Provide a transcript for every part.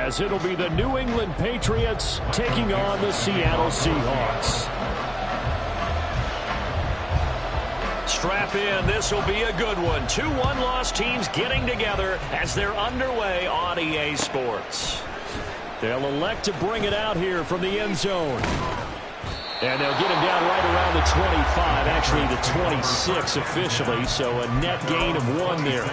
as it'll be the New England Patriots taking on the Seattle Seahawks. Strap in. This will be a good one. 2 one-loss teams getting together as they're underway on EA Sports. They'll elect to bring it out here from the end zone. And they'll get him down right around the 25, actually the 26 officially, so a net gain of 1 there.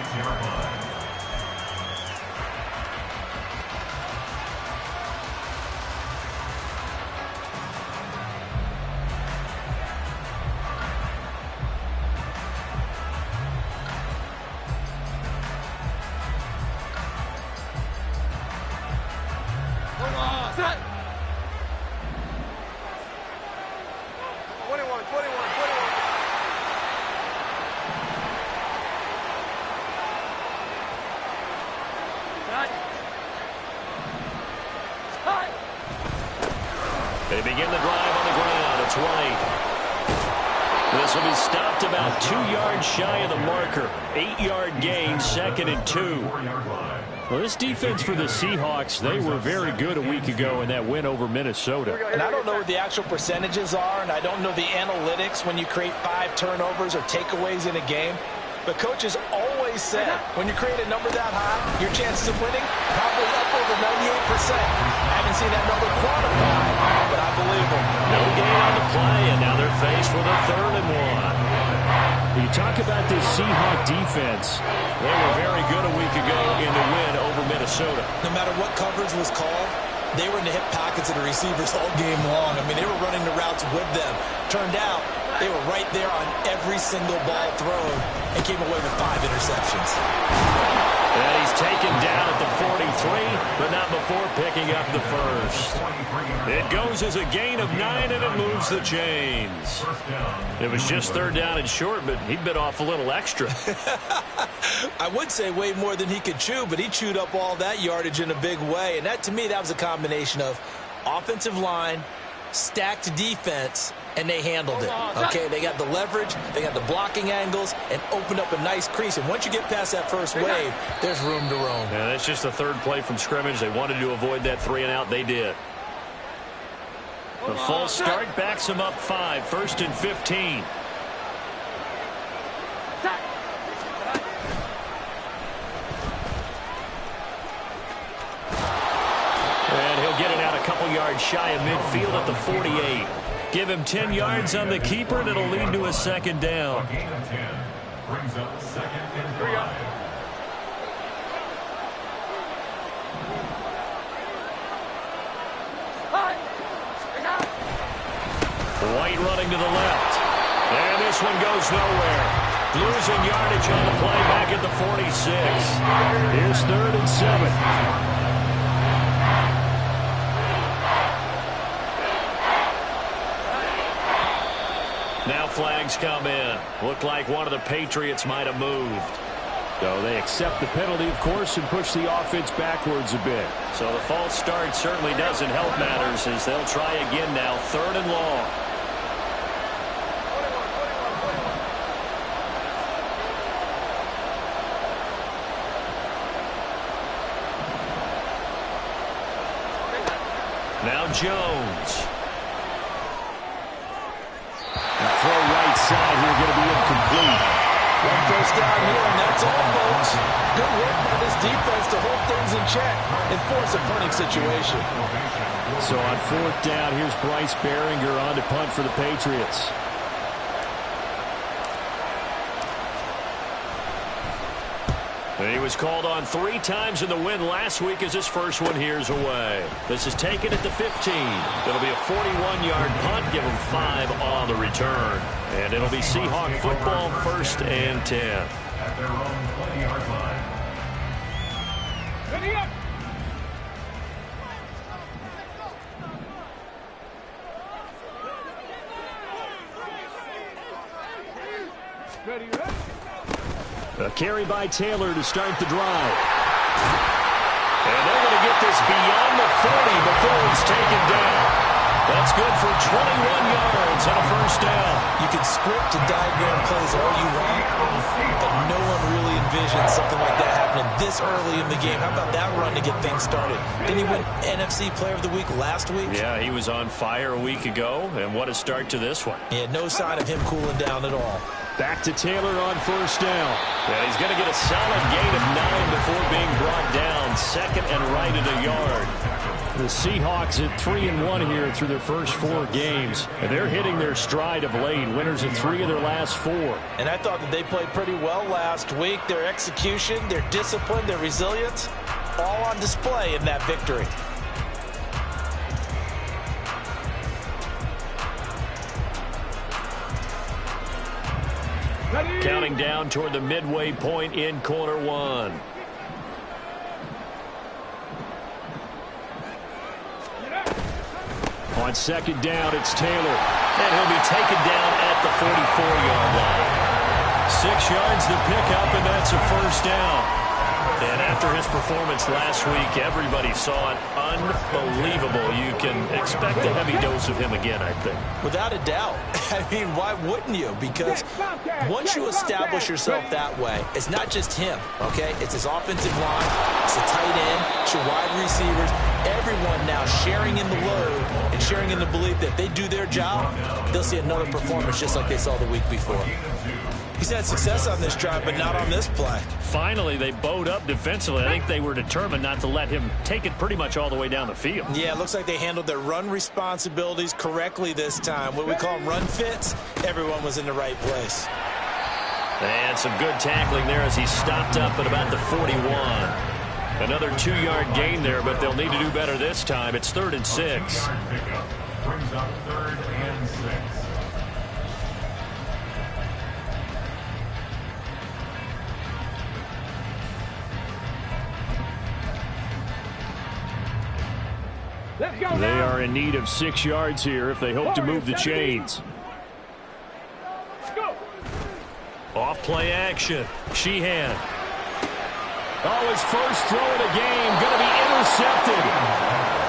They begin the drive on the ground. It's right. This will be stopped about 2 yards shy of the marker. 8-yard gain, 2nd and 2. Well, this defense for the Seahawks, they were very good a week ago in that win over Minnesota. And I don't know what the actual percentages are, and I don't know the analytics when you create 5 turnovers or takeaways in a game. But coaches always said, when you create a number that high, your chances of winning probably up over 98%. I haven't seen that number quantified, but I believe them. No gain on the play, and now they're faced with a 3rd and 1. You talk about this Seahawk defense. They were very good a week ago in the win over Minnesota. No matter what coverage was called, they were in the hip pockets of the receivers all game long. I mean, they were running the routes with them. Turned out, they were right there on every single ball thrown and came away with 5 interceptions. And he's taken down at the 43, but not before picking up the first. It goes as a gain of 9, and it moves the chains. It was just 3rd down and short, but he bit off a little extra. I would say way more than he could chew, but he chewed up all that yardage in a big way. And that, to me, that was a combination of offensive line, stacked defense, and they handled it. Okay, they got the leverage, they got the blocking angles, and opened up a nice crease. And once you get past that first wave, there's room to roam. Yeah, that's just the 3rd play from scrimmage. They wanted to avoid that 3 and out. They did. The false start backs them up 5, 1st and 15. And he'll get it out a couple yards shy of midfield at the 48. Give him 10 yards on the keeper, and it'll lead to a 2nd down. Brings up 2nd and 5. White running to the left. And this one goes nowhere. Losing yardage on the play back at the 46. Here's 3rd and 7. Now flags come in. Looked like one of the Patriots might have moved. So they accept the penalty, of course, and push the offense backwards a bit. So the false start certainly doesn't help matters as they'll try again now, 3rd and long. Now Jones. Throw right side here, going to be incomplete. 1 first down here, and that's all, folks. Good work by this defense to hold things in check and force a punting situation. So on 4th down, here's Bryce Behringer on to punt for the Patriots. And he was called on 3 times in the win last week as his first one here's away. This is taken at the 15. It'll be a 41-yard punt, give him 5 on the return. And it'll be Seahawk football, 1st and 10. At their own 20-yard line. Ready up! Ready, ready? A carry by Taylor to start the drive. And they're going to get this beyond the 40 before he's taken down. That's good for 21 yards and a first down. You can script and diagram plays all you want, but no one really envisioned something like that happening this early in the game. How about that run to get things started? Didn't he win NFC Player of the Week last week? Yeah, he was on fire a week ago, and what a start to this one. Yeah, no sign of him cooling down at all. Back to Taylor on first down. And he's going to get a solid gain of 9 before being brought down. Second and right at a yard. The Seahawks at 3-1 here through their first 4 games. And they're hitting their stride of late. Winners of 3 of their last 4. And I thought that they played pretty well last week. Their execution, their discipline, their resilience, all on display in that victory. Counting down toward the midway point in quarter 1. On second down, it's Taylor. And he'll be taken down at the 44-yard line. 6 yards to pick up, and that's a first down. And after his performance last week, everybody saw it unbelievable. You can expect a heavy dose of him again, I think. Without a doubt. I mean, why wouldn't you? Because once you establish yourself that way, it's not just him, okay? It's his offensive line, it's the tight end, it's your wide receivers, everyone now sharing in the load and sharing in the belief that if they do their job, they'll see another performance just like they saw the week before. He's had success on this drive, but not on this play. Finally, they bowed up defensively. I think they were determined not to let him take it pretty much all the way down the field. Yeah, it looks like they handled their run responsibilities correctly this time. What we call them run fits, everyone was in the right place. And some good tackling there as he stopped up at about the 41. Another 2-yard gain there, but they'll need to do better this time. It's 3rd and 6. Brings up 3rd and 6. They are in need of 6 yards here if they hope to move the chains. Off play action. Sheehan. Oh, his first throw of the game going to be intercepted.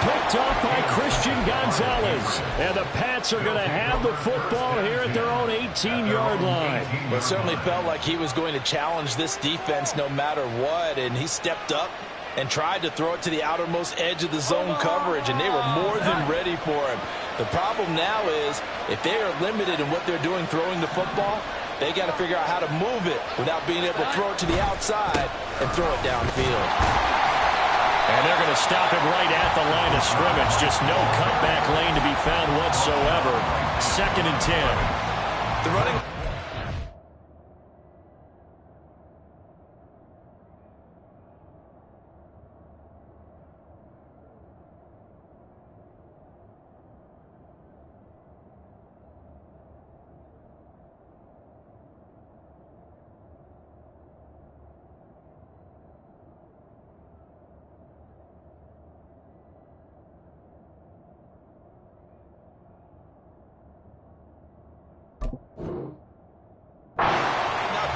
Picked off by Christian Gonzalez. And the Pats are going to have the football here at their own 18-yard line. Well, it certainly felt like he was going to challenge this defense no matter what, and he stepped up and tried to throw it to the outermost edge of the zone coverage, and they were more than ready for him. The problem now is if they are limited in what they're doing throwing the football, they got to figure out how to move it without being able to throw it to the outside and throw it downfield. And they're going to stop him right at the line of scrimmage. Just no cutback lane to be found whatsoever. 2nd and 10. The running...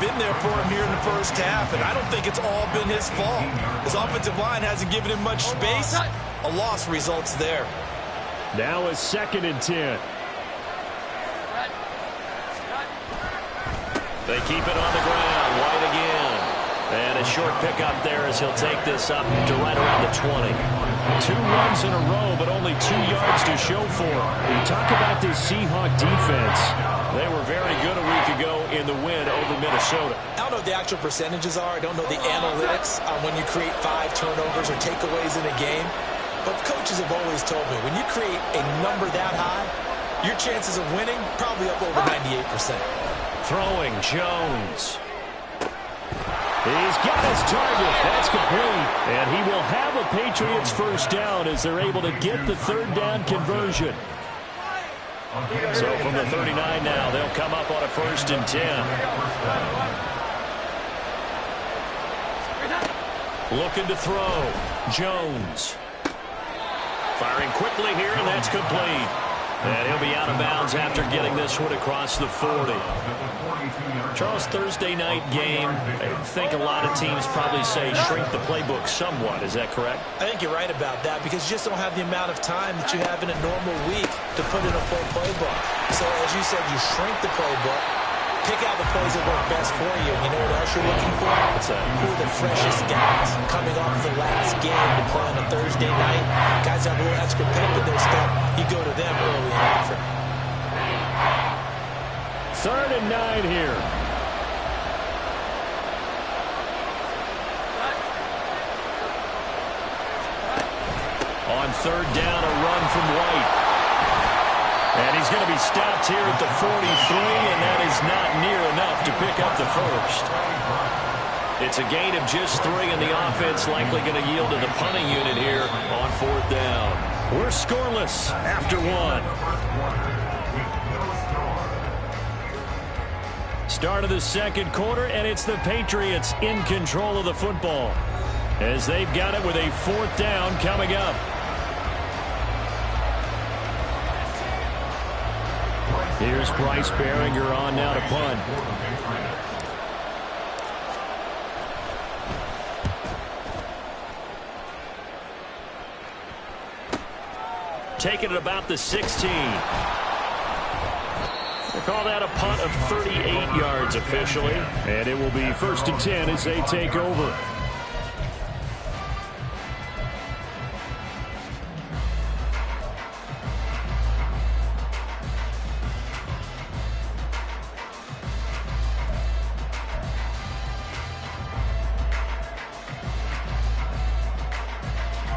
been there for him here in the first half, and I don't think it's all been his fault. His offensive line hasn't given him much space. A loss results there. Now is 2nd and 10. They keep it on the ground. White again. And a short pickup there as he'll take this up to right around the 20. 2 runs in a row, but only 2 yards to show for him. We talk about this Seahawk defense. They were very good a week ago in the win over Minnesota. I don't know what the actual percentages are. I don't know the analytics on when you create 5 turnovers or takeaways in a game. But coaches have always told me, when you create a number that high, your chances of winning probably up over 98%. Throwing Jones. He's got his target. That's complete. And he will have a Patriots first down as they're able to get the 3rd down conversion. So from the 39 now, they'll come up on a 1st and 10. Looking to throw. Jones. Firing quickly here, and that's complete. And he'll be out of bounds after getting this one across the 40. Charles, Thursday night game, I think a lot of teams probably say shrink the playbook somewhat. Is that correct? I think you're right about that because you just don't have the amount of time that you have in a normal week to put in a full playbook. So as you said, you shrink the playbook, pick out the plays that work best for you. You know what else you're looking for? What's that? Who are the freshest guys coming off the last game to play on a Thursday night? Guys have a little extra pep in their step. You go to them early and often. 3rd and 9 here. On 3rd down, a run from White. And he's going to be stopped here at the 43, and that is not near enough to pick up the first. It's a gain of just 3, and the offense likely going to yield to the punting unit here on 4th down. We're scoreless after 1. Start of the 2nd quarter, and it's the Patriots in control of the football as they've got it with a 4th down coming up. Here's Bryce Behringer on now to punt. Taking it about the 16. They call that a punt of 38 yards officially. And it will be 1st and 10 as they take over.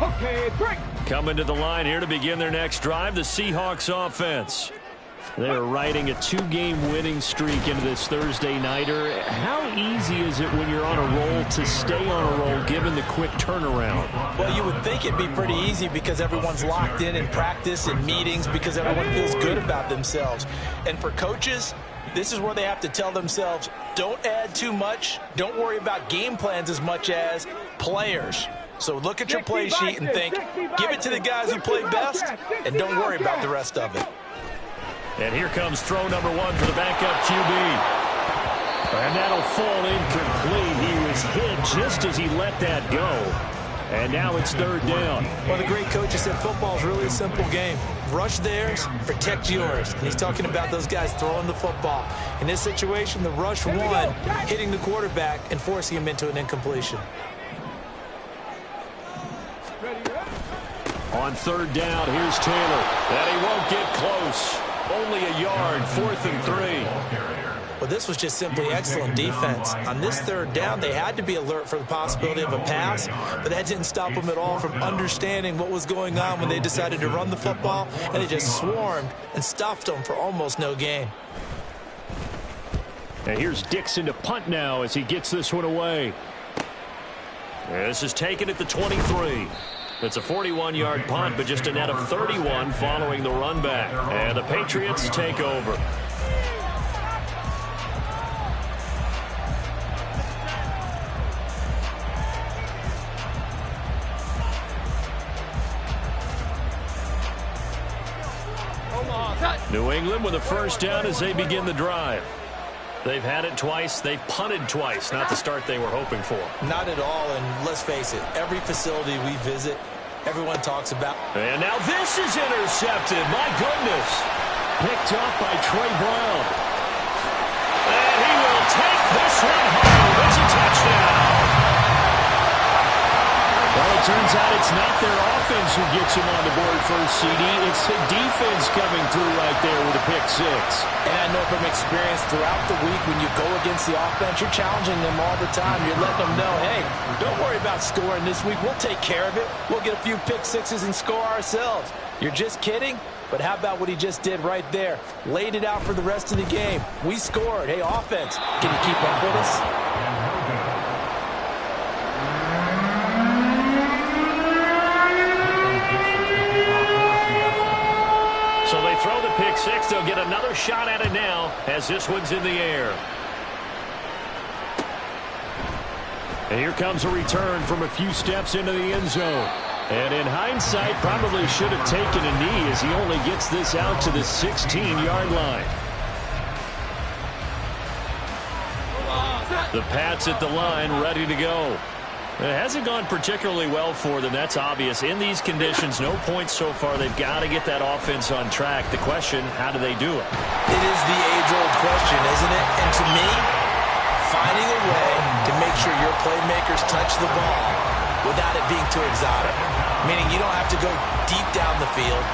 Okay, break. Coming to the line here to begin their next drive, the Seahawks offense. They're riding a 2-game winning streak into this Thursday nighter. How easy is it when you're on a roll to stay on a roll given the quick turnaround? Well, you would think it'd be pretty easy because everyone's locked in practice and meetings because everyone feels good about themselves. And for coaches, this is where they have to tell themselves, don't add too much. Don't worry about game plans as much as players. So look at your play sheet and think, give it to the guys who play best, and don't worry about the rest of it. And here comes throw number 1 for the backup QB. And that'll fall incomplete. He was hit just as he let that go. And now it's 3rd down. Well, the great coach has said football is really a simple game. Rush theirs, protect yours. And he's talking about those guys throwing the football. In this situation, the rush one, hitting the quarterback and forcing him into an incompletion. On 3rd down, here's Taylor. And he won't get close. Only a yard, 4th and 3. Well, this was just simply excellent defense. On this 3rd down, they had to be alert for the possibility of a pass, but that didn't stop them at all from understanding what was going on when they decided to run the football, and they just swarmed and stuffed them for almost no gain. And here's Dixon to punt now as he gets this one away. This is taken at the 23. It's a 41-yard punt, but just a net of 31 following the run back. And the Patriots take over. New England with a 1st down as they begin the drive. They've had it twice. They've punted twice. Not the start they were hoping for. Not at all, and let's face it, every facility we visit, everyone talks about. And now this is intercepted. My goodness. Picked up by Trey Brown. And he will take this one home. It's a touchdown. Well, it turns out it's not their offense who gets him on the board first, CD. It's the defense coming through right there with a pick 6. And I know from experience throughout the week when you go against the offense, you're challenging them all the time. You're letting them know, hey, don't worry about scoring this week. We'll take care of it. We'll get a few pick 6s and score ourselves. You're just kidding? But how about what he just did right there? Laid it out for the rest of the game. We scored. Hey, offense, can you keep up with us? So they throw the pick 6. They'll get another shot at it now as this one's in the air. And here comes a return from a few steps into the end zone. And in hindsight, probably should have taken a knee as he only gets this out to the 16-yard line. The Pats at the line, ready to go. It hasn't gone particularly well for them. That's obvious. In these conditions, no points so far. They've got to get that offense on track. The question, how do they do it? It is the age-old question, isn't it? And to me, finding a way to make sure your playmakers touch the ball without it being too exotic. Meaning you don't have to go deep down the field.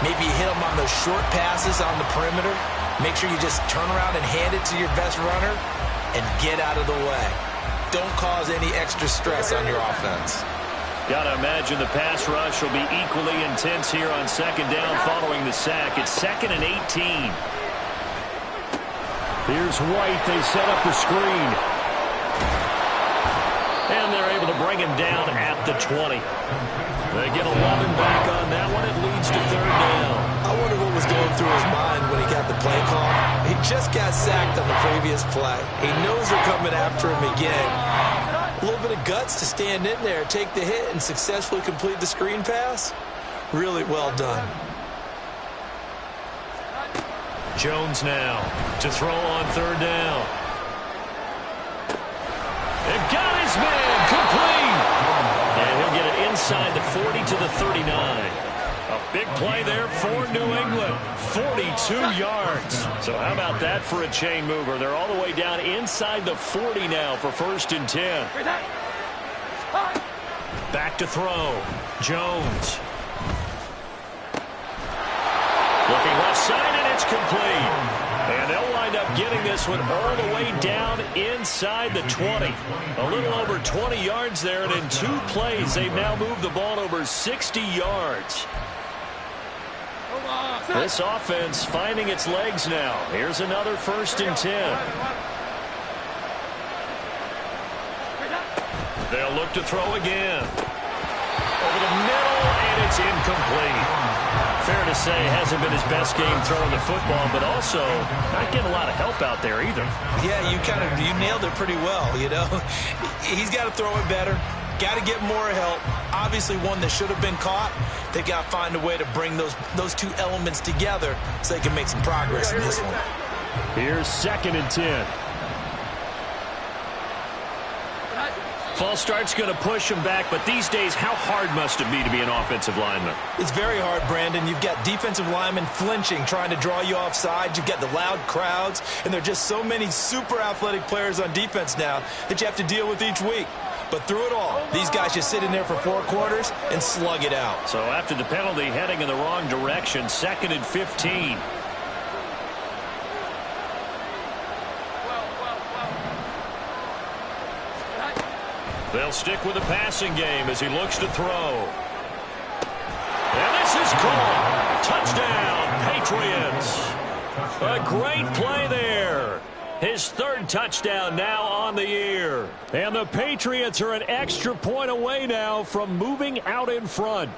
Maybe you hit them on those short passes on the perimeter. Make sure you just turn around and hand it to your best runner and get out of the way. Don't cause any extra stress on your offense. Got to imagine the pass rush will be equally intense here on second down following the sack. It's 2nd and 18. Here's White. They set up the screen. And they're able to bring him down at the 20. They get 11 back on that one. It leads to 3rd down. I wonder what was going through his mind when he got the play call. He just got sacked on the previous play. He knows they're coming after him again. A little bit of guts to stand in there, take the hit, and successfully complete the screen pass. Really well done. Jones now to throw on 3rd down. And got his man complete. And he'll get it inside the 40 to the 39. A big play there for New England. 42 yards. So how about that for a chain mover? They're all the way down inside the 40 now for 1st and 10. Back to throw. Jones. Looking left side, and it's complete. And they'll wind up getting this one all the way down inside the 20. A little over 20 yards there, and in 2 plays, they've now moved the ball over 60 yards. This offense finding its legs now. Here's another 1st and 10. They'll look to throw again. Over the middle, and it's incomplete. Fair to say, hasn't been his best game throwing the football, but also not getting a lot of help out there either. Yeah, you nailed it pretty well, you know. He's got to throw it better. Got to get more help. Obviously one that should have been caught. They got to find a way to bring those 2 elements together so they can make some progress in this one. Here's 2nd and 10. False start's going to push him back, but these days, how hard must it be to be an offensive lineman? It's very hard, Brandon. You've got defensive linemen flinching, trying to draw you offside. You've got the loud crowds, and there are just so many super athletic players on defense now that you have to deal with each week. But through it all, these guys just sit in there for 4 quarters and slug it out. So after the penalty, heading in the wrong direction, 2nd and 15. They'll stick with the passing game as he looks to throw. And this is caught. Touchdown, Patriots. A great play there. His 3rd touchdown now on the year. And the Patriots are an extra point away now from moving out in front.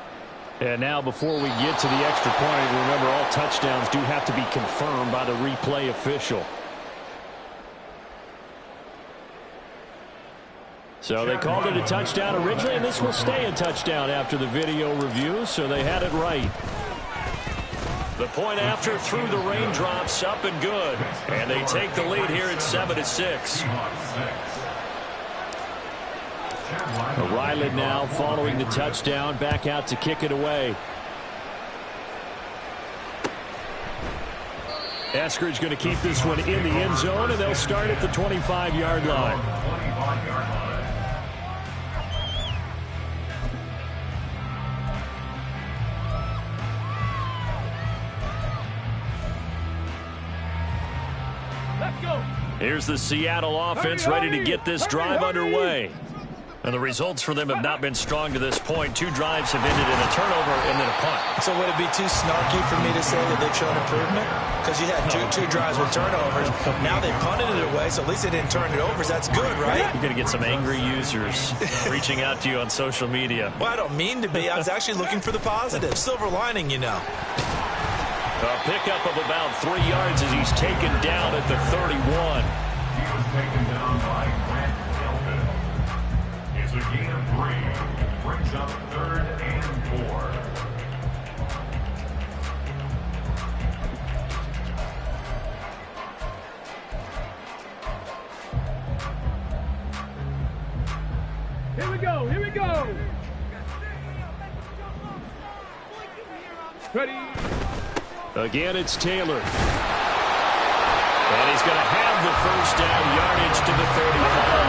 And now before we get to the extra point, remember all touchdowns do have to be confirmed by the replay official. So they called it a touchdown originally, and this will stay a touchdown after the video review, so they had it right. The point after through the raindrops, up and good. And they take the lead here at 7-6. Ryland now following the touchdown, back out to kick it away. Eskridge going to keep this one in the end zone, and they'll start at the 25-yard line. Here's the Seattle offense ready to get this drive underway. And the results for them have not been strong to this point. 2 drives have ended in a turnover and then a punt. So would it be too snarky for me to say that they've shown improvement? Because you had two drives with turnovers. Now they punted it away, so at least they didn't turn it over. That's good, right? You're going to get some angry users reaching out to you on social media. Well, I don't mean to be. I was actually looking for the positive. Silver lining, you know. A pickup of about 3 yards as he's taken down at the 31. He was taken down by Grant Hilton. It's a gain of 3. brings up 3rd and 4. Here we go, here we go. Ready. Again, it's Taylor. And he's going to have the first down, yardage to the 35.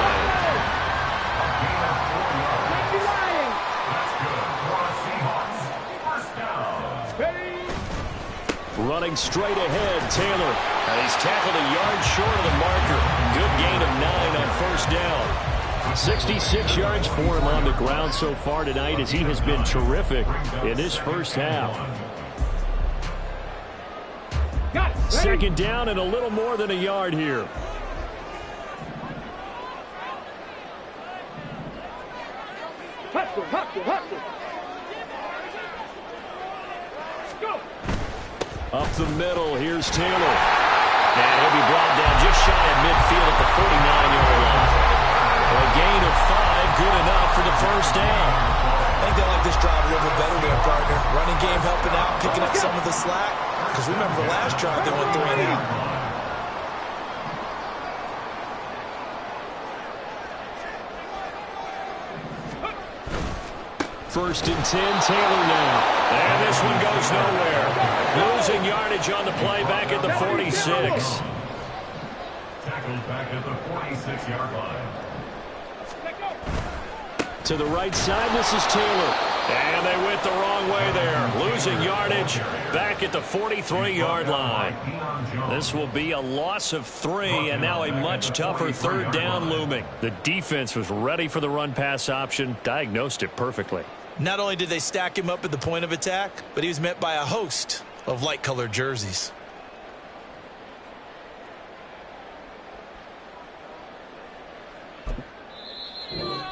Running straight ahead, Taylor. And he's tackled a yard short of the marker. Good gain of 9 on first down. 66 yards for him on the ground so far tonight as he has been terrific in this first half. Second down and a little more than a yard here. Hustle, hustle, hustle. Go. Up the middle, here's Taylor. And he'll be brought down just shy of midfield at the 49-yard line. A gain of 5, good enough for the first down. I think they like this drive a little bit better there, partner. Running game helping out, picking up some of the slack. Because remember the last drive they went 3 and out. First and 10, Taylor now. And this one goes nowhere. Losing yardage on the play back at the 46. Tackled back at the 46-yard line. To the right side, this is Taylor. And they went the wrong way there. Losing yardage back at the 43-yard line. This will be a loss of 3, and now a much tougher third down looming. The defense was ready for the run-pass option, diagnosed it perfectly. Not only did they stack him up at the point of attack, but he was met by a host of light-colored jerseys.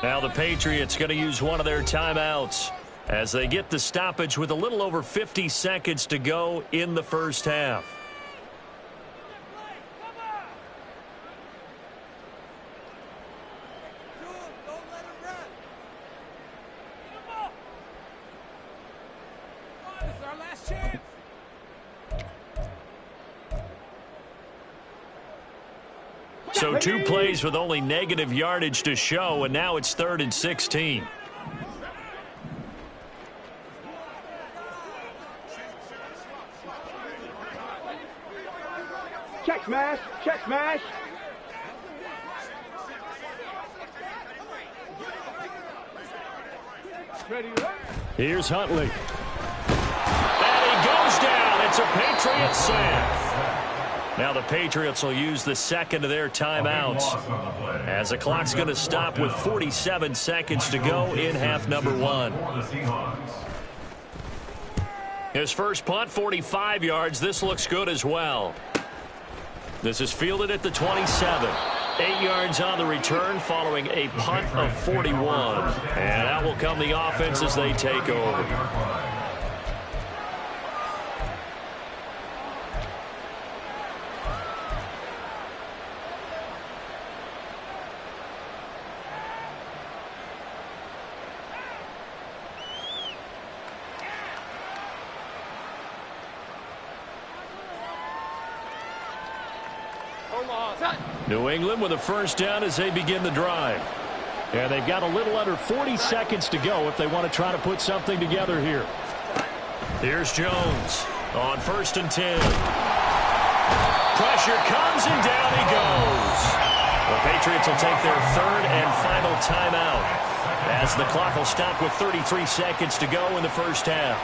Now the Patriots going to use one of their timeouts as they get the stoppage with a little over 50 seconds to go in the first half. So 2 plays with only negative yardage to show, and now it's 3rd and 16. Check smash, check smash. Ready, right? Here's Huntley. And he goes down. It's a Patriot sack. Now the Patriots will use the second of their timeouts as the clock's going to stop with 47 seconds to go in half number 1. His first punt, 45 yards. This looks good as well. This is fielded at the 27. 8 yards on the return following a punt of 41. And out will come the offense as they take over. New England with a first down as they begin the drive. And they've got a little under 40 seconds to go if they want to try to put something together here. Here's Jones on 1st and 10. Pressure comes and down he goes. The Patriots will take their 3rd and final timeout as the clock will stop with 33 seconds to go in the first half.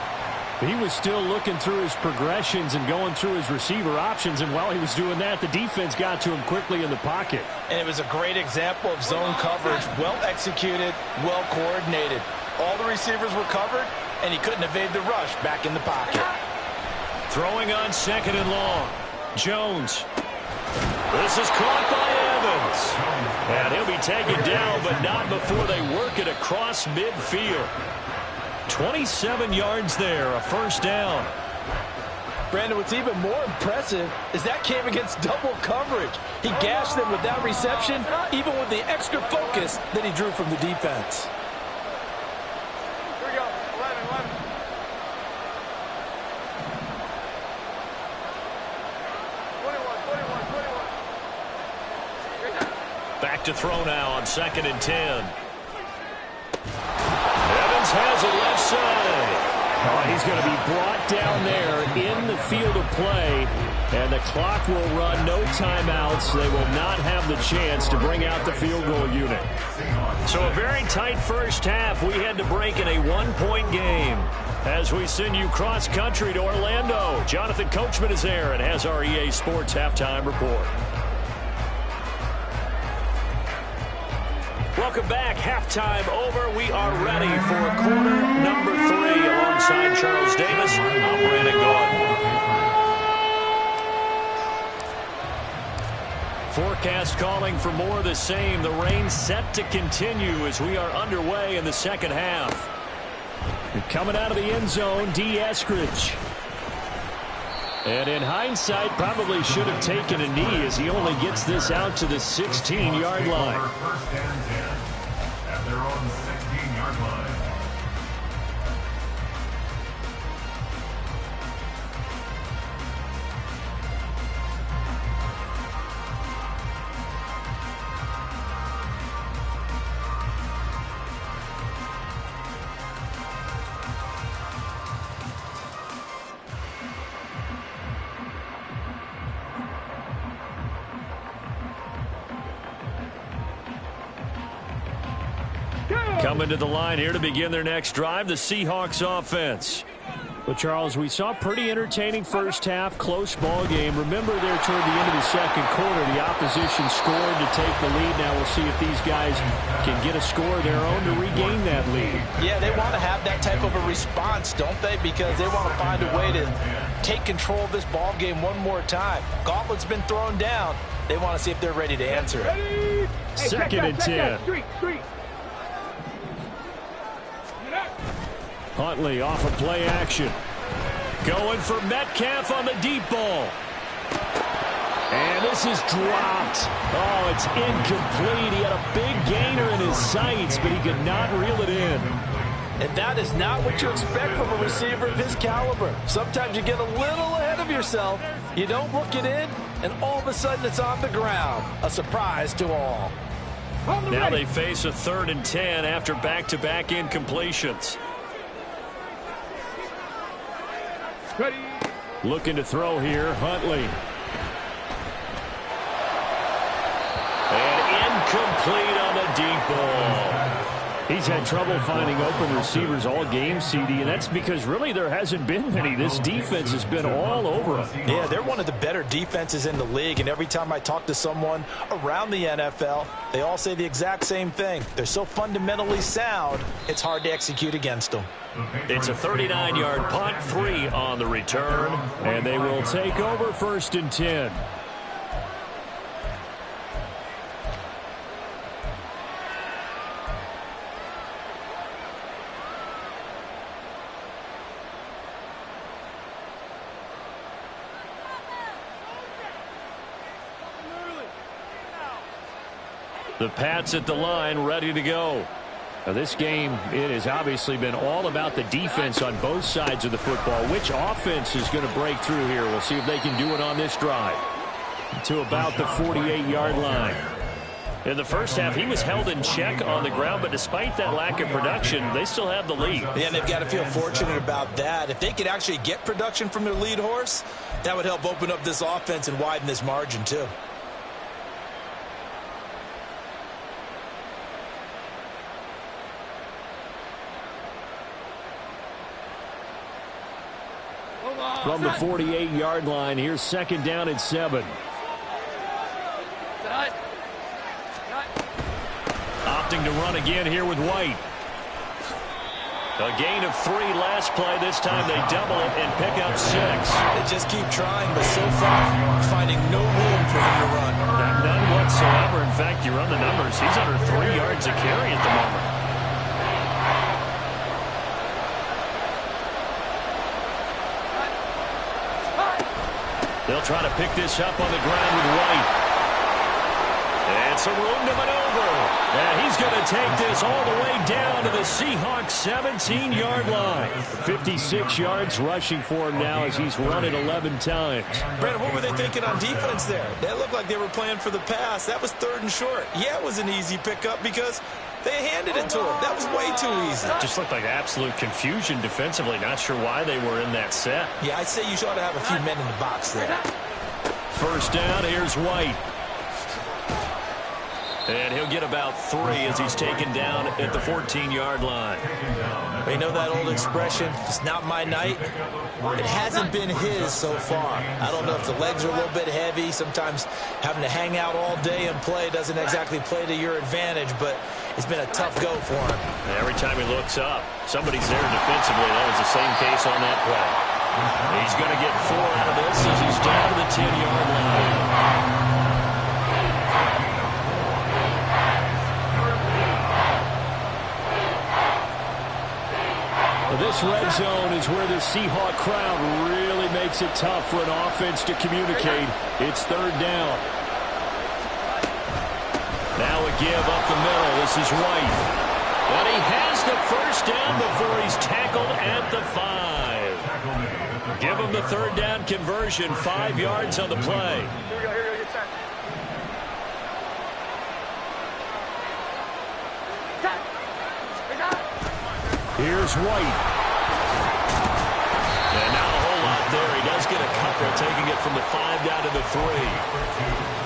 He was still looking through his progressions and going through his receiver options, and while he was doing that, the defense got to him quickly in the pocket. And it was a great example of zone coverage, well executed, well coordinated. All the receivers were covered, and he couldn't evade the rush back in the pocket. Throwing on 2nd and long. Jones. This is caught by Evans. And he'll be taken down, but not before they work it across midfield. 27 yards there, a first down. Brandon, what's even more impressive is that came against double coverage. He gashed them with that reception, even with the extra focus that he drew from the defense. back to throw now on 2nd and 10. Evans has it left side. Oh, he's going to be brought down there in the field of play, and the clock will run. No timeouts. They will not have the chance to bring out the field goal unit. So a very tight first half. We had to break in a one-point game as we send you cross-country to Orlando. Jonathan Coachman is there and has our EA Sports halftime report. Welcome back. Halftime over. We are ready for quarter number 3 alongside Charles Davis. I'm Brandon Gaudin. Forecast calling for more of the same. The rain set to continue as we are underway in the second half. And coming out of the end zone, D. Eskridge. And in hindsight, probably should have taken a knee as he only gets this out to the 16-yard line. First and 10 at their own 16-yard line. Coming to the line here to begin their next drive, the Seahawks offense. Well, Charles, we saw a pretty entertaining first half, close ball game. Remember there toward the end of the second quarter, the opposition scored to take the lead. Now we'll see if these guys can get a score of their own to regain that lead. Yeah, they want to have that type of a response, don't they? Because they want to find a way to take control of this ball game one more time. Gauntlet's been thrown down. They want to see if they're ready to answer it. Hey, 2nd and 10. Street. Huntley off of play action. Going for Metcalf on the deep ball. And this is dropped. Oh, it's incomplete. He had a big gainer in his sights, but he could not reel it in. And that is not what you expect from a receiver of his caliber. Sometimes you get a little ahead of yourself. You don't look it in, and all of a sudden it's on the ground. A surprise to all. Now they face a 3rd and 10 after back-to-back incompletions. Ready. Looking to throw here, Huntley. And incomplete on the deep ball. He's had trouble finding open receivers all game, CD, and that's because really there hasn't been many. This defense has been all over him. Yeah, they're one of the better defenses in the league, and every time I talk to someone around the NFL, they all say the exact same thing. They're so fundamentally sound, it's hard to execute against them. It's a 39-yard punt, 3 on the return, and they will take over 1st and 10. The Pats at the line, ready to go. Now this game, it has obviously been all about the defense on both sides of the football. Which offense is going to break through here? We'll see if they can do it on this drive. To about the 48-yard line. In the first half, he was held in check on the ground, but despite that lack of production, they still have the lead. Yeah, and they've got to feel fortunate about that. If they could actually get production from their lead horse, that would help open up this offense and widen this margin too. From the 48-yard line, here's 2nd down and 7. Opting to run again here with White. A gain of 3 last play. This time they double it and pick up 6. They just keep trying, but so far finding no room for him to run. None whatsoever. In fact, you run the numbers. He's under 3 yards a carry at the moment. They'll try to pick this up on the ground with White. And some room to maneuver. And he's going to take this all the way down to the Seahawks 17-yard line. 56 yards rushing for him now as he's run it 11 times. Brandon, what were they thinking on defense there? That looked like they were playing for the pass. That was 3rd and short. Yeah, it was an easy pickup because they handed it to him. That was way too easy. Just looked like absolute confusion defensively. Not sure why they were in that set. Yeah, I'd say you ought to have a few men in the box there. First down, here's White. And he'll get about 3 as he's taken down at the 14-yard line. You know that old expression, it's not my night? It hasn't been his so far. I don't know if the legs are a little bit heavy. Sometimes having to hang out all day and play doesn't exactly play to your advantage, but it's been a tough go for him. Every time he looks up, somebody's there defensively. That was the same case on that play. He's going to get 4 out of this as he's down to the 10-yard line. This red zone is where the Seahawk crowd really makes it tough for an offense to communicate. It's 3rd down. Now a give up the middle. This is White. And he has the first down before he's tackled at the 5. Give him the 3rd down conversion. 5 yards on the play. Here's White. And not a whole lot there. He does get a couple, taking it from the 5 down to the 3.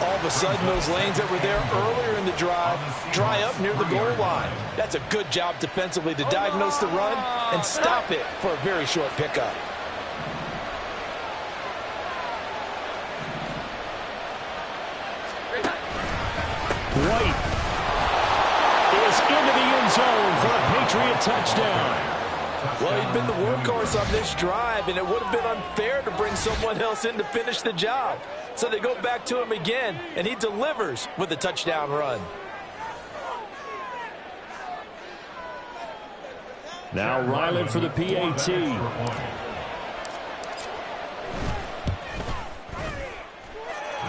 All of a sudden, those lanes that were there earlier in the drive dry up near the goal line. That's a good job defensively to diagnose the run and stop it for a very short pickup. White is into the end zone for a Patriot touchdown. Well, he'd been the workhorse on this drive, and it would have been unfair to bring someone else in to finish the job. So they go back to him again, and he delivers with a touchdown run. Now Ryland for the PAT.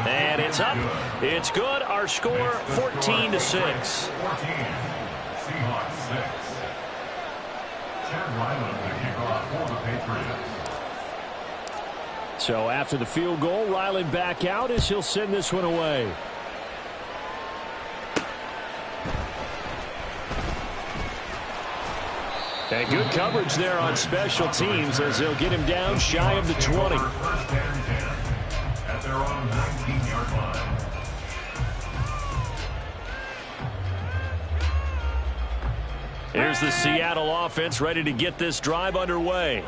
And it's up. It's good. Our score, 14-6. Seahawks 6. Chad Ryland to kick off for the Patriots. So after the field goal, Ryland back out as he'll send this one away. And good coverage there on special teams as they'll get him down shy of the 20. First and 10 at their own 19-yard line. Here's the Seattle offense ready to get this drive underway.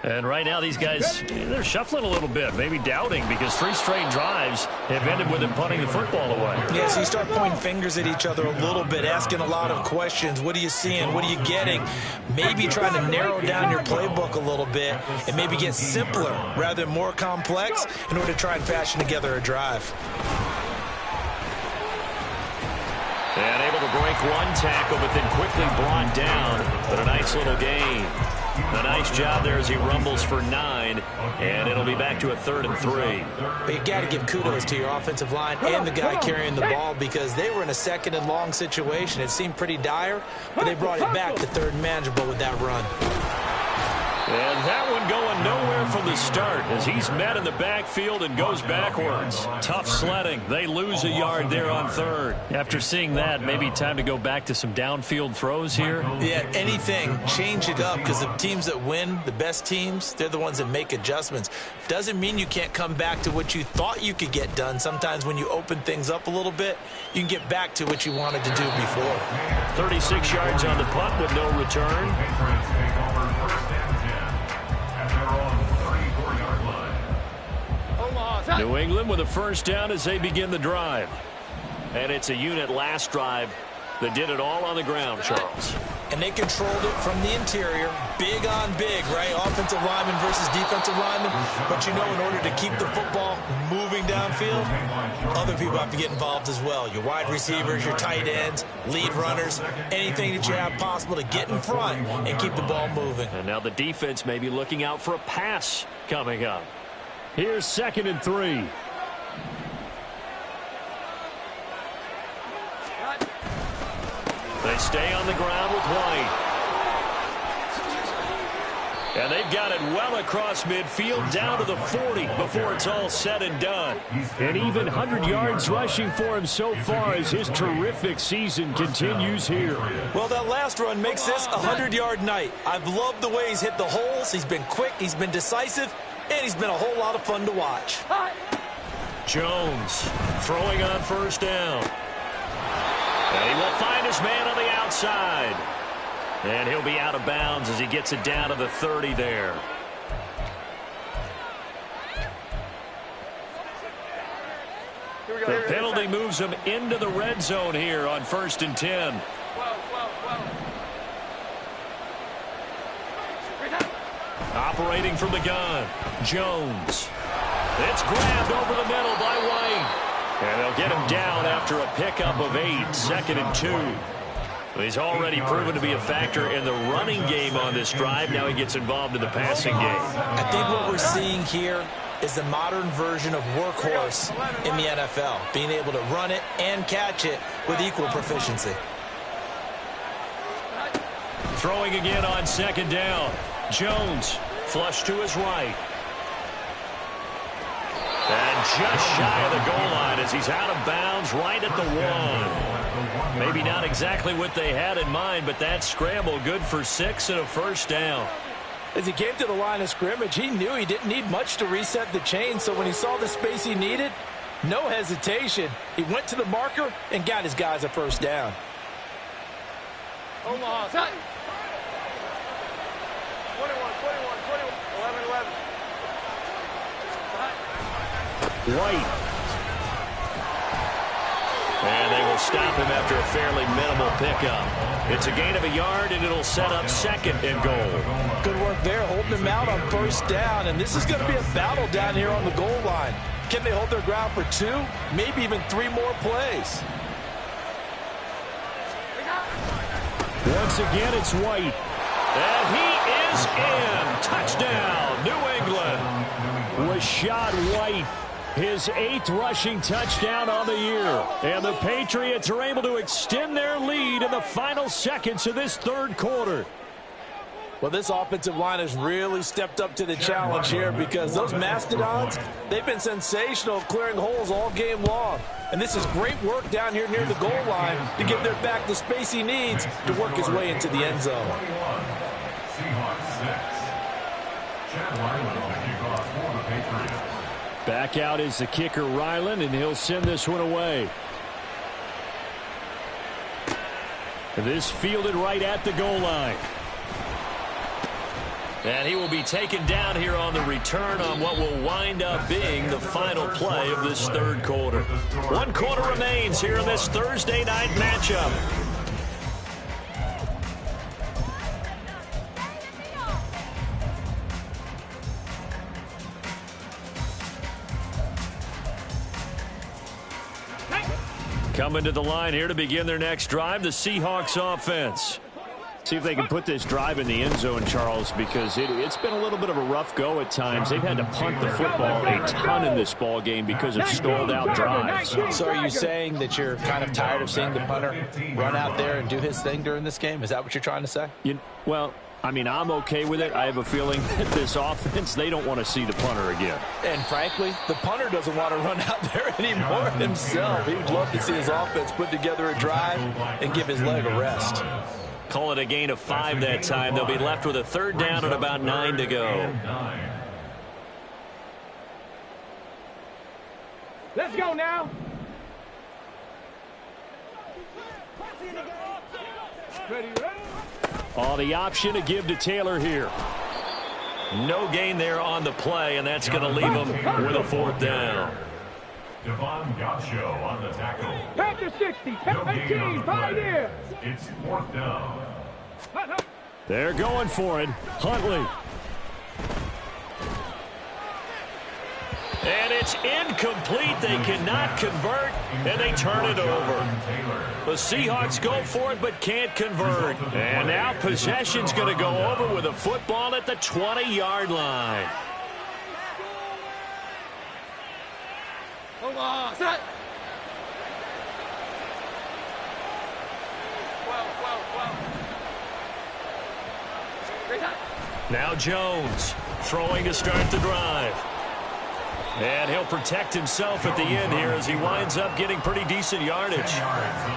And right now these guys, they're shuffling a little bit, maybe doubting, because 3 straight drives have ended with them punting the football away. Yeah, so you start pointing fingers at each other a little bit, asking a lot of questions. What are you seeing? What are you getting? Maybe trying to narrow down your playbook a little bit and maybe get simpler rather than more complex in order to try and fashion together a drive. And able to break one tackle, but then quickly brought down. But a nice little gain. A nice job there as he rumbles for 9, and it'll be back to a 3rd and 3. But you got to give kudos to your offensive line and the guy carrying the ball, because they were in a 2nd and long situation. It seemed pretty dire, but they brought it back to 3rd and manageable with that run. And that one going nowhere from the start as he's met in the backfield and goes backwards. Tough sledding. They lose a yard there on 3rd. After seeing that, maybe time to go back to some downfield throws here. Yeah, anything. Change it up, because the teams that win, the best teams, they're the ones that make adjustments. Doesn't mean you can't come back to what you thought you could get done. Sometimes when you open things up a little bit, you can get back to what you wanted to do before. 36 yards on the punt with no return. Patriots take over first and 10 at their own 34-yard line. New England with a first down as they begin the drive. And it's a unit last drive that did it all on the ground, Charles. And they controlled it from the interior, big on big, right? Offensive lineman versus defensive lineman. But you know, in order to keep the football moving downfield, other people have to get involved as well. Your wide receivers, your tight ends, lead runners, anything that you have possible to get in front and keep the ball moving. And now the defense may be looking out for a pass coming up. Here's 2nd and 3. stay on the ground with White. And they've got it well across midfield down to the 40 before it's all said and done. And even 100 yards rushing for him so far as his terrific season continues here. Well, that last run makes this a 100-yard night. I've loved the way he's hit the holes. He's been quick, he's been decisive, and he's been a whole lot of fun to watch. Jones throwing on first down. And he will find his man on the outside. And he'll be out of bounds as he gets it down to the 30 there. The penalty moves him into the red zone here on 1st and 10. Operating from the gun, Jones. It's grabbed over the middle by White. And they'll get him down after a pickup of 8, 2nd and 2. He's already proven to be a factor in the running game on this drive. Now he gets involved in the passing game. I think what we're seeing here is the modern version of workhorse in the NFL, being able to run it and catch it with equal proficiency. Throwing again on 2nd down. Jones flush to his right. And just shy of the goal line as he's out of bounds right at the 1. Maybe not exactly what they had in mind, but that scramble good for 6 and a first down. As he came to the line of scrimmage, he knew he didn't need much to reset the chain, so when he saw the space he needed, no hesitation. He went to the marker and got his guys a first down. Omaha, 21, 11, 11. White. And they will stop him after a fairly minimal pickup. It's a gain of a yard, and it'll set up 2nd and goal. Good work there, holding him out on first down, and this is going to be a battle down here on the goal line. Can they hold their ground for 2, maybe even 3 more plays? Once again, it's White. And he is in. Touchdown, New England. Rashad White, his 8th rushing touchdown on the year. And the Patriots are able to extend their lead in the final seconds of this 3rd quarter. Well, this offensive line has really stepped up to the challenge here because those Mastodons, they've been sensational clearing holes all game long. And this is great work down here near the goal line to give their back the space he needs to work his way into the end zone. Seahawks 6. Chad Ryland with the kickoff for the Patriots. Back out is the kicker, Ryland, and he'll send this one away. This fielded right at the goal line. And he will be taken down here on the return on what will wind up being the final play of this 3rd quarter. 1 quarter remains here in this Thursday night matchup. Coming to the line here to begin their next drive, the Seahawks offense. See if they can put this drive in the end zone, Charles, because it's been a little bit of a rough go at times. They've had to punt the football a ton in this ball game because of stalled out drives. So are you saying that you're kind of tired of seeing the punter run out there and do his thing during this game? Is that what you're trying to say? Well, I mean, I'm okay with it. I have a feeling that this offense, they don't want to see the punter again. And frankly, the punter doesn't want to run out there anymore himself. He would love to see his offense put together a drive and give his leg a rest. Call it a gain of 5 that time. They'll be left with a 3rd down and about 9 to go. Let's go now. Ready. Oh, the option to give to Taylor here. No gain there on the play, and that's going to leave him with a 4th down. Devon Gaucho on the tackle. Panther 60, Panther 18, Pioneer. It's 4th down. They're going for it. Huntley. And it's incomplete. They cannot convert, and they turn it over. The Seahawks go for it but can't convert. And now possession's going to go over with a football at the 20-yard line. Hold on, set. Now Jones throwing to start the drive. And he'll protect himself at the end here as he winds up getting pretty decent yardage.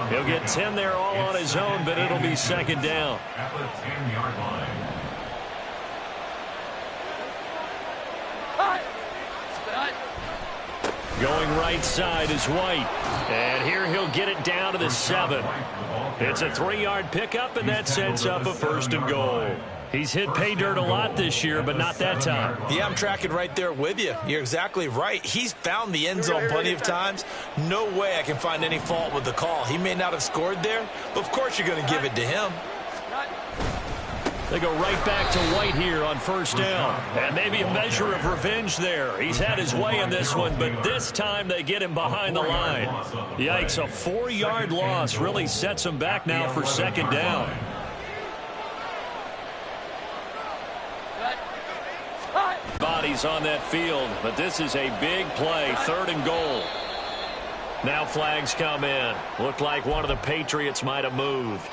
He'll get 10 there all on his own, but it'll be second down. At the 10-yard line. Going right side is White. And here he'll get it down to the 7. It's a 3-yard pickup, and that sets up a 1st and goal. He's hit pay dirt a lot this year, but not that time. Yeah, I'm tracking right there with you. You're exactly right. He's found the end zone plenty of times. No way I can find any fault with the call. He may not have scored there, but of course you're going to give it to him. They go right back to White here on 1st down. And maybe a measure of revenge there. He's had his way in this one, but this time they get him behind the line. Yikes, a 4-yard loss really sets him back now for 2nd down. Bodies on that field, but this is a big play, 3rd and goal. Now flags come in. Looked like one of the Patriots might have moved.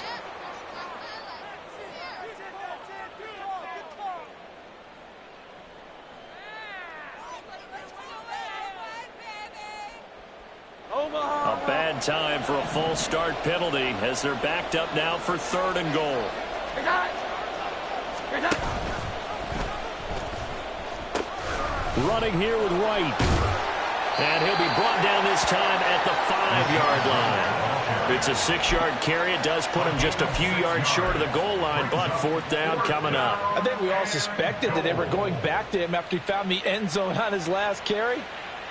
A bad time for a false start penalty as they're backed up now for 3rd and goal. Running here with White. And he'll be brought down this time at the 5-yard line. It's a 6-yard carry. It does put him just a few yards short of the goal line, but 4th down coming up. I think we all suspected that they were going back to him after he found the end zone on his last carry,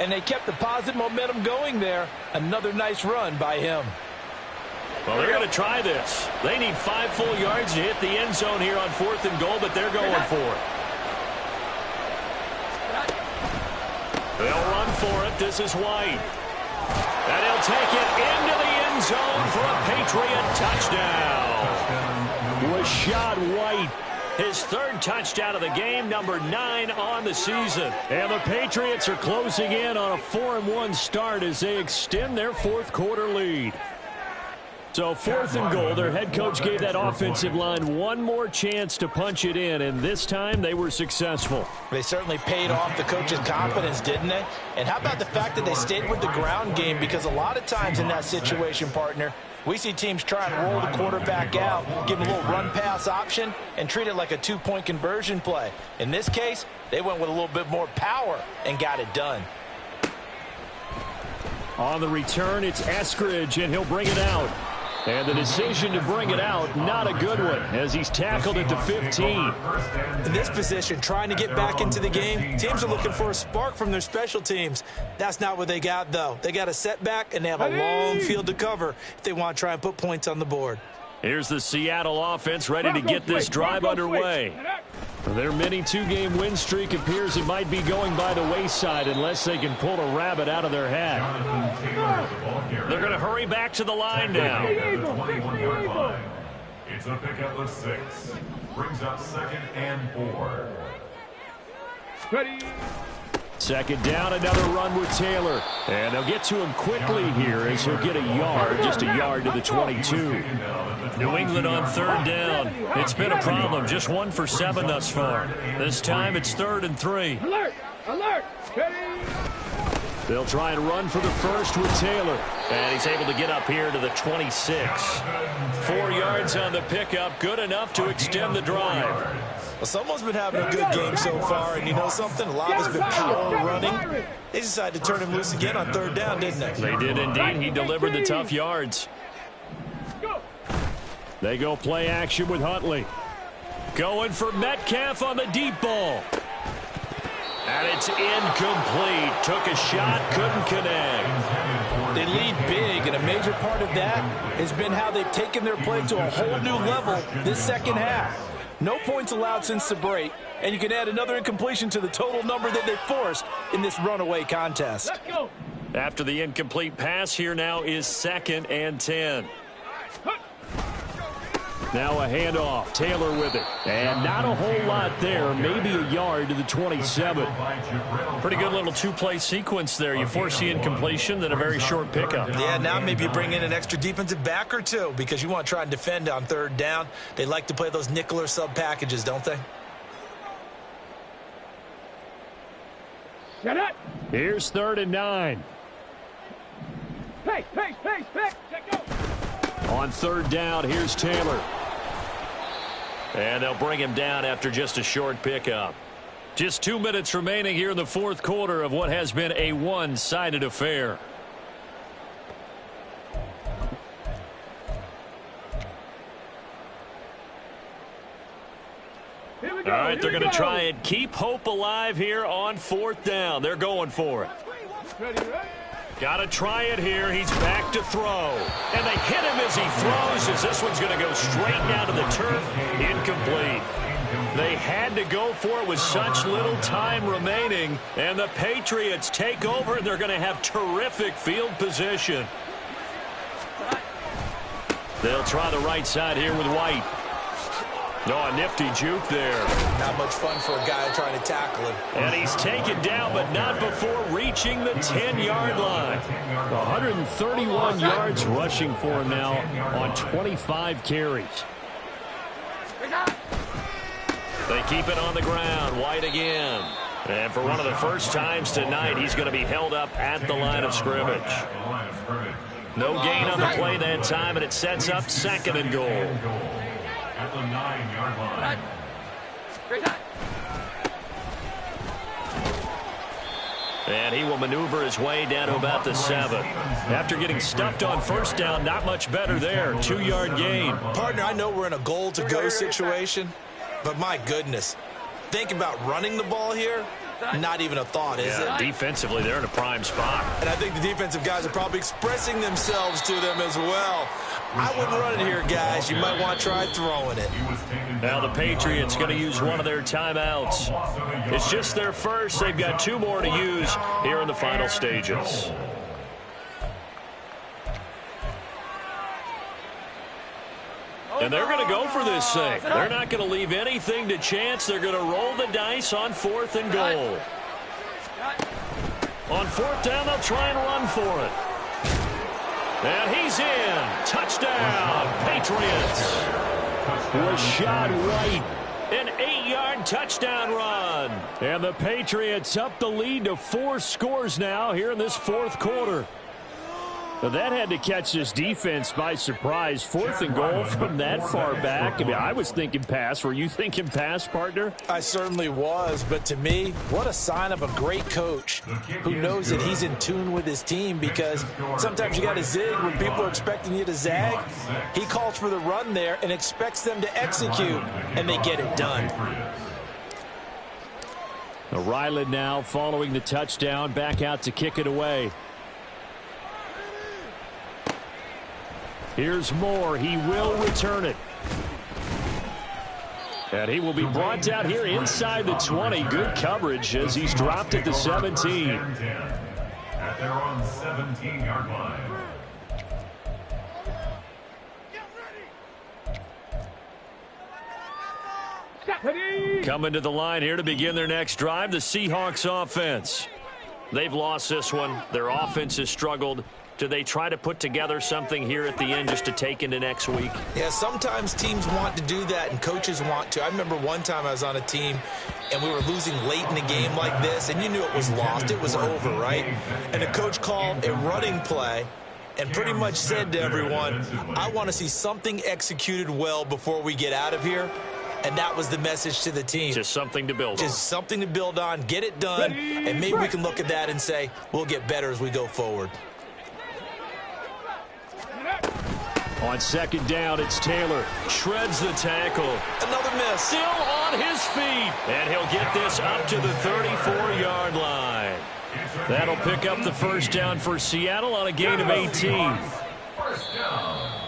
and they kept the positive momentum going there. Another nice run by him. Well, they're going to try this. They need 5 full yards to hit the end zone here on 4th and goal, but they're going for it. They'll run for it. This is White. And he'll take it into the end zone for a Patriot touchdown. Rashad White, his 3rd touchdown of the game, number 9 on the season. And the Patriots are closing in on a 4-1 start as they extend their 4th quarter lead. So 4th and goal, their head coach gave that offensive line one more chance to punch it in, and this time they were successful. They certainly paid off the coach's confidence, didn't they? And how about the fact that they stayed with the ground game? Because a lot of times in that situation, partner, we see teams try and roll the quarterback out, give him a little run-pass option, and treat it like a 2-point conversion play. In this case, they went with a little bit more power and got it done. On the return, it's Eskridge, and he'll bring it out. And the decision to bring it out, not a good one, as he's tackled at the 15. In this position, trying to get back into the game, teams are looking for a spark from their special teams. That's not what they got, though. They got a setback, and they have a long field to cover if they want to try and put points on the board. Here's the Seattle offense ready to get this drive underway. Their mini 2-game win streak appears it might be going by the wayside unless they can pull a rabbit out of their hat. They're going to hurry back to the line now. It's a pickup of 6. Brings up 2nd and 4. Ready. 2nd down, another run with Taylor. And they'll get to him quickly here as he'll get a yard, just a yard to the 22. New England on 3rd down. It's been a problem, just 1 for 7 thus far. This time it's 3rd and 3. Alert! Alert! Ready. They'll try and run for the 1st with Taylor. And he's able to get up here to the 26. 4 yards on the pickup, good enough to extend the drive. Well, someone's been having a good game so far, and you know something? A lot has been power running. They decided to turn him loose again on 3rd down, didn't they? They did indeed. He delivered the tough yards. They go play action with Huntley. Going for Metcalf on the deep ball. And it's incomplete. Took a shot, couldn't connect. They lead big, and a major part of that has been how they've taken their play to a whole new level this 2nd half. No points allowed since the break, and you can add another incompletion to the total number that they forced in this runaway contest. Let's go. After the incomplete pass, here now is 2nd and 10. Now a handoff. Taylor with it. And not a whole lot there. Maybe a yard to the 27. Pretty good little two-play sequence there. You force the incompletion, then a very short pickup. Yeah, now maybe you bring in an extra defensive back or two because you want to try and defend on third down. They like to play those nickel or sub packages, don't they? Shut up. Here's 3rd and 9. Hey, check go. On 3rd down, here's Taylor. And they'll bring him down after just a short pickup. Just 2 minutes remaining here in the 4th quarter of what has been a one-sided affair. Here we go. All right, they're going to try and keep hope alive here on 4th down. They're going for it. Ready. Got to try it here. He's back to throw. And they hit him as he throws, as this one's going to go straight down to the turf. Incomplete. They had to go for it with such little time remaining. And the Patriots take over, and they're going to have terrific field position. They'll try the right side here with White. No, a nifty juke there. Not much fun for a guy trying to tackle him. And he's taken down, but not before reaching the 10-yard line. 131 yards rushing for him now on 25 carries. They keep it on the ground. White again. And for one of the first times tonight, he's going to be held up at the line of scrimmage. No gain on the play that time, and it sets up 2nd and goal. At the 9-yard line. And he will maneuver his way down to about the 7. After getting stuffed on 1st down, not much better there. 2-yard gain. Partner, I know we're in a goal-to-go situation, but my goodness, think about running the ball here. Not even a thought, is it? Defensively, they're in a prime spot. And I think the defensive guys are probably expressing themselves to them as well. I wouldn't run it here, guys. You might want to try throwing it. Now the Patriots going to use one of their timeouts. It's just their first. They've got 2 more to use here in the final stages. And they're going to go for this thing. They're not going to leave anything to chance. They're going to roll the dice on 4th and goal. On 4th down, they'll try and run for it. And he's in. Touchdown, Patriots. Rashad White. An 8-yard touchdown run. And the Patriots up the lead to 4 scores now here in this 4th quarter. But that had to catch this defense by surprise. 4th and goal from that far back. I mean, I was thinking pass. Were you thinking pass, partner? I certainly was, but to me, what a sign of a great coach who knows that he's in tune with his team, because sometimes you got to zig when people are expecting you to zag. He calls for the run there and expects them to execute, and they get it done. Ryland now following the touchdown, back out to kick it away. Here's Moore. He will return it. And he will be brought down here inside the 20. Good coverage as he's dropped at the 17. At their own 17-yard line. Coming to the line here to begin their next drive, the Seahawks offense. They've lost this one. Their offense has struggled. Do they try to put together something here at the end just to take into next week? Yeah, sometimes teams want to do that and coaches want to. I remember one time I was on a team and we were losing late in a game like this, and you knew it was lost. It was over, right? And the coach called a running play and pretty much said to everyone, I want to see something executed well before we get out of here. And that was the message to the team. Just something to build on. Just something to build on, get it done, and maybe we can look at that and say, we'll get better as we go forward. On 2nd down, it's Taylor. Shreds the tackle. Another miss. Still on his feet. And he'll get this up to the 34-yard line. That'll pick up the 1st down for Seattle on a gain of 18. First down.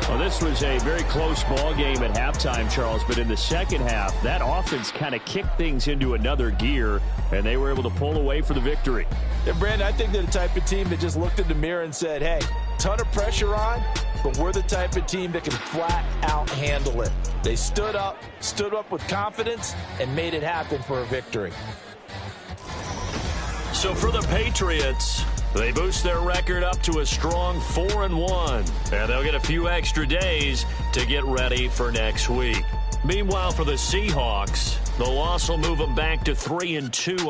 Well, this was a very close ball game at halftime, Charles, but in the second half, that offense kind of kicked things into another gear, and they were able to pull away for the victory. Yeah, Brandon, I think they're the type of team that just looked in the mirror and said, hey, ton of pressure on, but we're the type of team that can flat out handle it. They stood up with confidence, and made it happen for a victory. So for the Patriots, they boost their record up to a strong 4-1, and they'll get a few extra days to get ready for next week. Meanwhile, for the Seahawks, the loss will move them back to 3-2.